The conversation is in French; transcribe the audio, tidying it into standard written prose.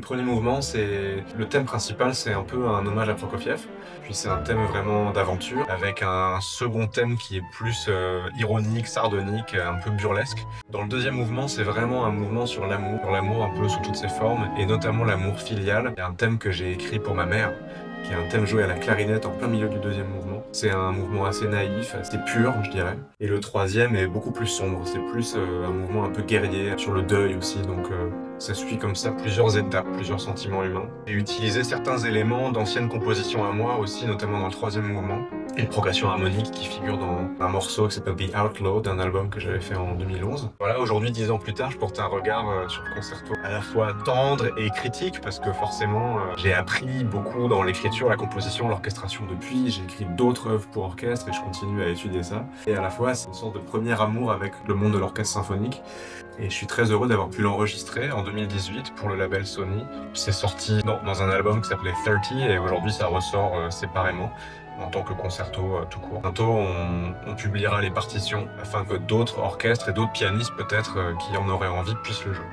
Le premier mouvement, c'est le thème principal, c'est un peu un hommage à Prokofiev. Puis c'est un thème vraiment d'aventure, avec un second thème qui est plus ironique, sardonique, un peu burlesque. Dans le deuxième mouvement, c'est vraiment un mouvement sur l'amour un peu sous toutes ses formes, et notamment l'amour filial. C'est un thème que j'ai écrit pour ma mère, qui est un thème joué à la clarinette en plein milieu du deuxième mouvement. C'est un mouvement assez naïf, assez pur, je dirais. Et le troisième est beaucoup plus sombre, c'est plus un mouvement un peu guerrier, sur le deuil aussi, donc ça suit comme ça plusieurs étapes, plusieurs sentiments humains. J'ai utilisé certains éléments d'anciennes compositions à moi aussi, notamment dans le troisième mouvement. Une progression harmonique qui figure dans un morceau qui s'appelle The Outlaw, d'un album que j'avais fait en 2011. Voilà, aujourd'hui, 10 ans plus tard, je porte un regard sur le concerto à la fois tendre et critique, parce que forcément, j'ai appris beaucoup dans l'écriture, la composition, l'orchestration depuis. J'ai écrit d'autres œuvres pour orchestre et je continue à étudier ça. Et à la fois, c'est une sorte de premier amour avec le monde de l'orchestre symphonique. Et je suis très heureux d'avoir pu l'enregistrer en 2018 pour le label Sony. C'est sorti dans un album qui s'appelait 30 et aujourd'hui ça ressort séparément en tant que concerto tout court. Bientôt on publiera les partitions afin que d'autres orchestres et d'autres pianistes peut-être qui en auraient envie puissent le jouer.